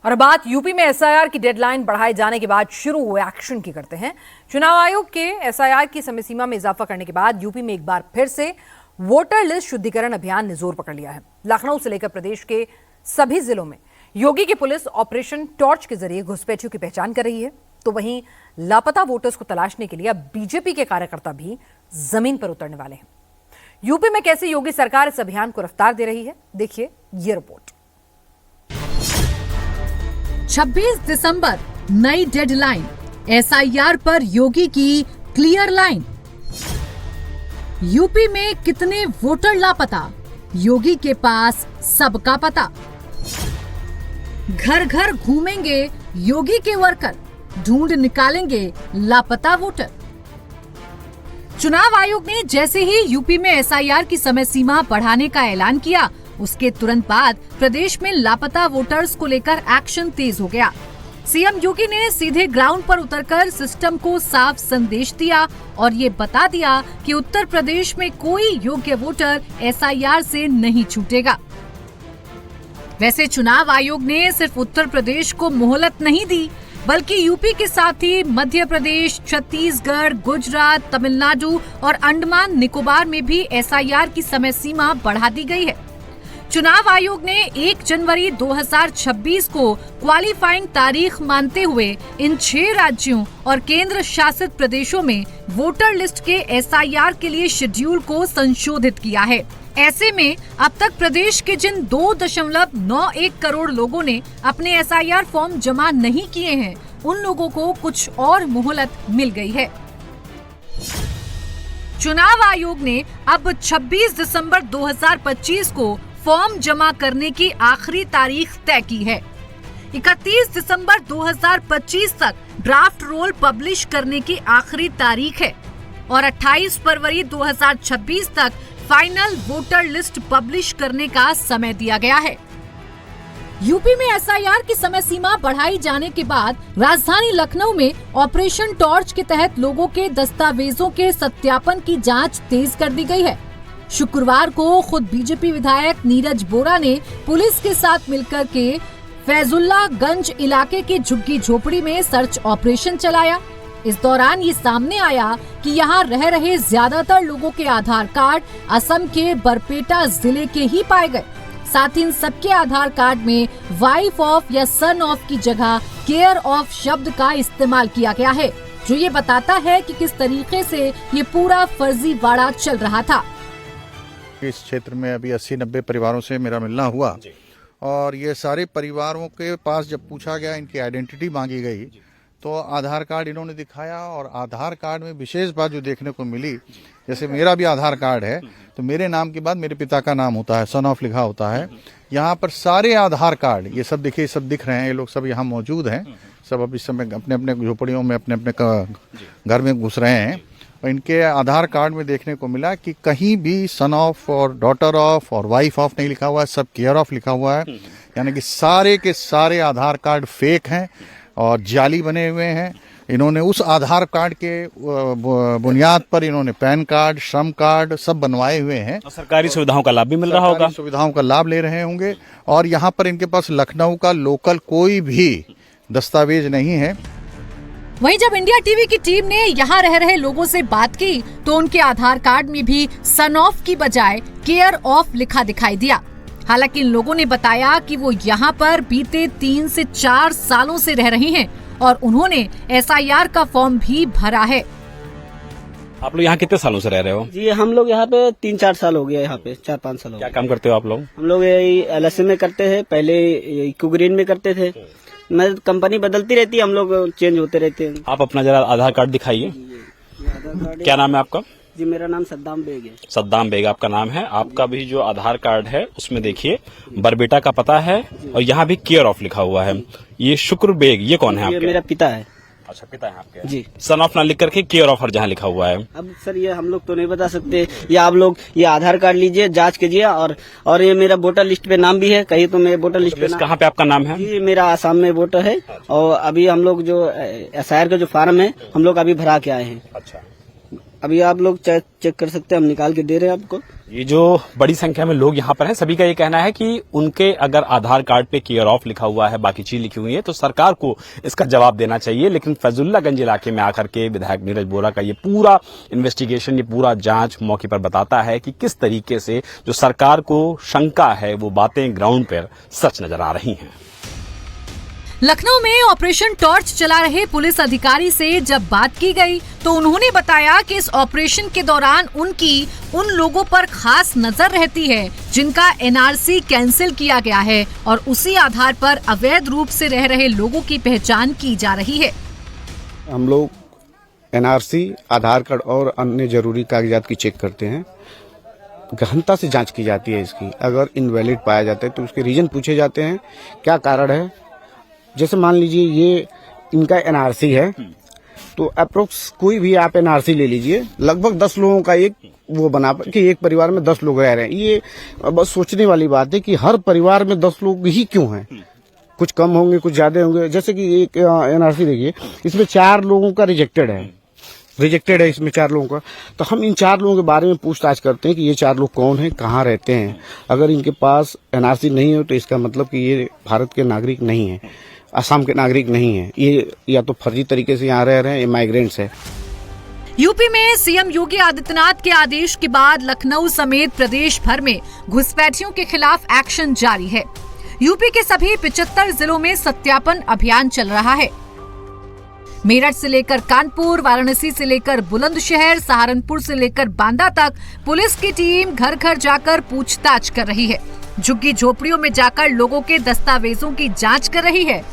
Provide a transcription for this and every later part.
और बात यूपी में एसआईआर की डेडलाइन बढ़ाए जाने के बाद शुरू हुए एक्शन की करते हैं। चुनाव आयोग के एसआईआर की समय सीमा में इजाफा करने के बाद यूपी में एक बार फिर से वोटर लिस्ट शुद्धिकरण अभियान ने जोर पकड़ लिया है। लखनऊ से लेकर प्रदेश के सभी जिलों में योगी की पुलिस ऑपरेशन टॉर्च के जरिए घुसपैठियों की पहचान कर रही है, तो वहीं लापता वोटर्स को तलाशने के लिए अब बीजेपी के कार्यकर्ता भी जमीन पर उतरने वाले हैं। यूपी में कैसे योगी सरकार इस अभियान को रफ्तार दे रही है, देखिए ये रिपोर्ट। 26 दिसंबर नई डेडलाइन, एसआईआर पर योगी की क्लियर लाइन। यूपी में कितने वोटर लापता, योगी के पास सबका पता। घर घर घूमेंगे योगी के वर्कर, ढूंढ निकालेंगे लापता वोटर। चुनाव आयोग ने जैसे ही यूपी में एसआईआर की समय सीमा बढ़ाने का ऐलान किया, उसके तुरंत बाद प्रदेश में लापता वोटर्स को लेकर एक्शन तेज हो गया। सीएम योगी ने सीधे ग्राउंड पर उतरकर सिस्टम को साफ संदेश दिया और ये बता दिया कि उत्तर प्रदेश में कोई योग्य वोटर एसआईआर से नहीं छूटेगा। वैसे चुनाव आयोग ने सिर्फ उत्तर प्रदेश को मोहलत नहीं दी, बल्कि यूपी के साथ ही मध्य प्रदेश, छत्तीसगढ़, गुजरात, तमिलनाडु और अंडमान निकोबार में भी एसआईआर की समय सीमा बढ़ा दी गई है। चुनाव आयोग ने 1 जनवरी 2026 को क्वालिफाइंग तारीख मानते हुए इन 6 राज्यों और केंद्र शासित प्रदेशों में वोटर लिस्ट के एसआईआर के लिए शेड्यूल को संशोधित किया है। ऐसे में अब तक प्रदेश के जिन 2.91 करोड़ लोगों ने अपने एसआईआर फॉर्म जमा नहीं किए हैं, उन लोगों को कुछ और मोहलत मिल गई है। चुनाव आयोग ने अब 26 दिसंबर 2025 को फॉर्म जमा करने की आखिरी तारीख तय की है। 31 दिसंबर 2025 तक ड्राफ्ट रोल पब्लिश करने की आखिरी तारीख है और 28 फरवरी 2026 तक फाइनल वोटर लिस्ट पब्लिश करने का समय दिया गया है। यूपी में एसआईआर की समय सीमा बढ़ाई जाने के बाद राजधानी लखनऊ में ऑपरेशन टॉर्च के तहत लोगों के दस्तावेजों के सत्यापन की जांच तेज कर दी गई है। शुक्रवार को खुद बीजेपी विधायक नीरज बोरा ने पुलिस के साथ मिलकर के फैजुल्लागंज इलाके के झुग्गी झोपड़ी में सर्च ऑपरेशन चलाया। इस दौरान ये सामने आया कि यहाँ रह रहे ज्यादातर लोगों के आधार कार्ड असम के बरपेटा जिले के ही पाए गए। साथ ही इन सबके आधार कार्ड में वाइफ ऑफ या सन ऑफ की जगह केयर ऑफ शब्द का इस्तेमाल किया गया है, जो ये बताता है कि किस तरीके से ये पूरा फर्जीवाड़ा चल रहा था। इस क्षेत्र में अभी 80-90 परिवारों से मेरा मिलना हुआ और ये सारे परिवारों के पास जब पूछा गया, इनकी आइडेंटिटी मांगी गई, तो आधार कार्ड इन्होंने दिखाया। और आधार कार्ड में विशेष बात जो देखने को मिली, जैसे मेरा भी आधार कार्ड है तो मेरे नाम के बाद मेरे पिता का नाम होता है, सन ऑफ लिखा होता है। यहाँ पर सारे आधार कार्ड ये सब देखिए, सब दिख रहे हैं, ये लोग सब यहाँ मौजूद हैं, सब अब इस समय अपने अपने झोपड़ियों में अपने अपने घर में घुस रहे हैं। और इनके आधार कार्ड में देखने को मिला कि कहीं भी सन ऑफ और डॉटर ऑफ और वाइफ ऑफ नहीं लिखा हुआ है, सब केयर ऑफ लिखा हुआ है। यानी कि सारे के सारे आधार कार्ड फेक हैं और जाली बने हुए हैं। इन्होंने उस आधार कार्ड के बुनियाद पर इन्होंने पैन कार्ड, श्रम कार्ड सब बनवाए हुए हैं। सरकारी सुविधाओं का लाभ भी मिल रहा होगा, सुविधाओं का लाभ ले रहे होंगे। और यहाँ पर इनके पास लखनऊ का लोकल कोई भी दस्तावेज नहीं है। वहीं जब इंडिया टीवी की टीम ने यहाँ रह रहे लोगों से बात की, तो उनके आधार कार्ड में भी सन ऑफ की बजाय केयर ऑफ लिखा दिखाई दिया। हालांकि इन लोगों ने बताया कि वो यहाँ पर बीते 3 से 4 सालों से रह रहे हैं और उन्होंने एसआईआर का फॉर्म भी भरा है। आप लोग यहाँ कितने सालों से रह रहे हो? जी हम लोग यहाँ पे 3-4 साल हो गया, यहाँ पे 4-5 साल हो गया। क्या काम करते हो आप लोग? हम लोग LSM में करते हैं, पहले इको ग्रीन में करते थे। मैं कंपनी बदलती रहती है, हम लोग चेंज होते रहते हैं। आप अपना जरा आधार कार्ड दिखाइए। क्या नाम है आपका? जी मेरा नाम सद्दाम बेग है। सद्दाम बेग आपका नाम है। आपका भी जो आधार कार्ड है उसमें देखिए बरबेटा का पता है और यहाँ भी केयर ऑफ लिखा हुआ है। ये शुक्र बेग, ये कौन है आपके? ये मेरा पिता है। अच्छा, पिता है आपके जी। सन ऑफ ना लिख करके केयर ऑफ हर जहाँ लिखा हुआ है। अब सर ये हम लोग तो नहीं बता सकते, या आप लोग ये आधार कार्ड लीजिए, जांच कीजिए। और ये मेरा वोटर लिस्ट पे नाम भी है, कहीं तो मेरे वोटर लिस्ट पे कहाँ पे आपका नाम है? जी मेरा आसाम में वोटर है। और अभी हम लोग जो एसआईआर का जो फार्म है हम लोग अभी भरा के आए हैं। अच्छा, अभी आप लोग चेक कर सकते हैं, हम निकाल के दे रहे हैं आपको। ये जो बड़ी संख्या में लोग यहाँ पर हैं, सभी का ये कहना है कि उनके अगर आधार कार्ड पे केयर ऑफ लिखा हुआ है, बाकी चीज लिखी हुई है, तो सरकार को इसका जवाब देना चाहिए। लेकिन फैजुल्लागंज इलाके में आकर के विधायक नीरज बोरा का ये पूरा इन्वेस्टिगेशन, ये पूरा जांच मौके पर बताता है कि किस तरीके से जो सरकार को शंका है वो बातें ग्राउंड पर सच नजर आ रही हैं। लखनऊ में ऑपरेशन टॉर्च चला रहे पुलिस अधिकारी से जब बात की गई तो उन्होंने बताया कि इस ऑपरेशन के दौरान उनकी उन लोगों पर खास नजर रहती है जिनका एनआरसी कैंसिल किया गया है और उसी आधार पर अवैध रूप से रह रहे लोगों की पहचान की जा रही है। हम लोग एनआरसी, आधार कार्ड और अन्य जरूरी कागजात की चेक करते हैं। गहनता से जांच की जाती है इसकी। अगर इनवैलिड पाया जाता है तो उसके रीजन पूछे जाते हैं, क्या कारण है। जैसे मान लीजिए ये इनका एनआरसी है तो अप्रोक्स कोई भी आप एनआरसी ले लीजिए, लगभग 10 लोगों का एक वो बना कि एक परिवार में 10 लोग रह रहे हैं। ये बस सोचने वाली बात है कि हर परिवार में 10 लोग ही क्यों हैं, कुछ कम होंगे कुछ ज्यादा होंगे। जैसे कि एक एनआरसी देखिए, इसमें 4 लोगों का रिजेक्टेड है इसमें 4 लोगों का। तो हम इन 4 लोगों के बारे में पूछताछ करते हैं कि ये 4 लोग कौन हैं, कहाँ रहते हैं। अगर इनके पास एनआरसी नहीं हो तो इसका मतलब कि ये भारत के नागरिक नहीं है, असम के नागरिक नहीं है, ये या तो फर्जी तरीके से यहाँ रह रहे हैं, ये माइग्रेंट्स है। यूपी में सीएम योगी आदित्यनाथ के आदेश के बाद लखनऊ समेत प्रदेश भर में घुसपैठियों के खिलाफ एक्शन जारी है। यूपी के सभी 75 जिलों में सत्यापन अभियान चल रहा है। मेरठ से लेकर कानपुर, वाराणसी से लेकर बुलंदशहर, सहारनपुर से लेकर बांदा तक पुलिस की टीम घर घर जाकर पूछताछ कर रही है। झुग्गी झोपड़ियों में जाकर लोगों के दस्तावेजों की जांच कर रही है।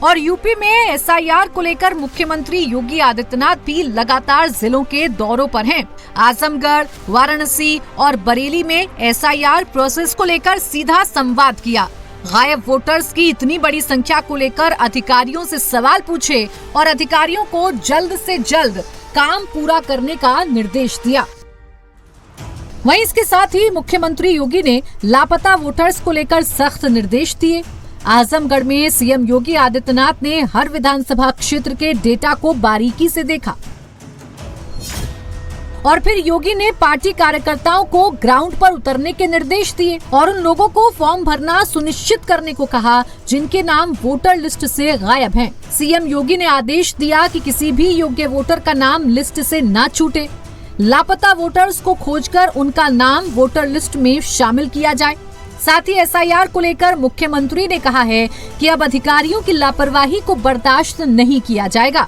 और यूपी में एसआईआर को लेकर मुख्यमंत्री योगी आदित्यनाथ भी लगातार जिलों के दौरों पर हैं। आजमगढ़, वाराणसी और बरेली में एसआईआर प्रोसेस को लेकर सीधा संवाद किया। गायब वोटर्स की इतनी बड़ी संख्या को लेकर अधिकारियों से सवाल पूछे और अधिकारियों को जल्द से जल्द काम पूरा करने का निर्देश दिया। वहीं इसके साथ ही मुख्यमंत्री योगी ने लापता वोटर्स को लेकर सख्त निर्देश दिए। आजमगढ़ में सीएम योगी आदित्यनाथ ने हर विधानसभा क्षेत्र के डेटा को बारीकी से देखा और फिर योगी ने पार्टी कार्यकर्ताओं को ग्राउंड पर उतरने के निर्देश दिए और उन लोगों को फॉर्म भरना सुनिश्चित करने को कहा जिनके नाम वोटर लिस्ट से गायब हैं। सीएम योगी ने आदेश दिया कि किसी भी योग्य वोटर का नाम लिस्ट से न छूटे। लापता वोटर्स को खोजकर उनका नाम वोटर लिस्ट में शामिल किया जाए। साथ ही एसआईआर को लेकर मुख्यमंत्री ने कहा है कि अब अधिकारियों की लापरवाही को बर्दाश्त नहीं किया जाएगा।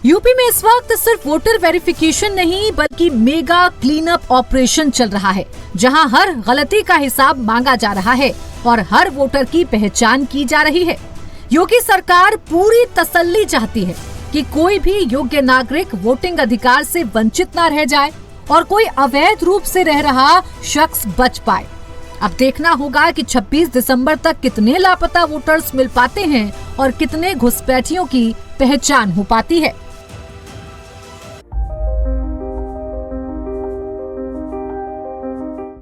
यूपी में इस वक्त सिर्फ वोटर वेरिफिकेशन नहीं बल्कि मेगा क्लीन अप ऑपरेशन चल रहा है, जहां हर गलती का हिसाब मांगा जा रहा है और हर वोटर की पहचान की जा रही है। योगी सरकार पूरी तसल्ली चाहती है कि कोई भी योग्य नागरिक वोटिंग अधिकार से वंचित न रह जाए और कोई अवैध रूप से रह रहा शख्स बच पाए। अब देखना होगा कि 26 दिसंबर तक कितने लापता वोटर्स मिल पाते हैं और कितने घुसपैठियों की पहचान हो पाती है।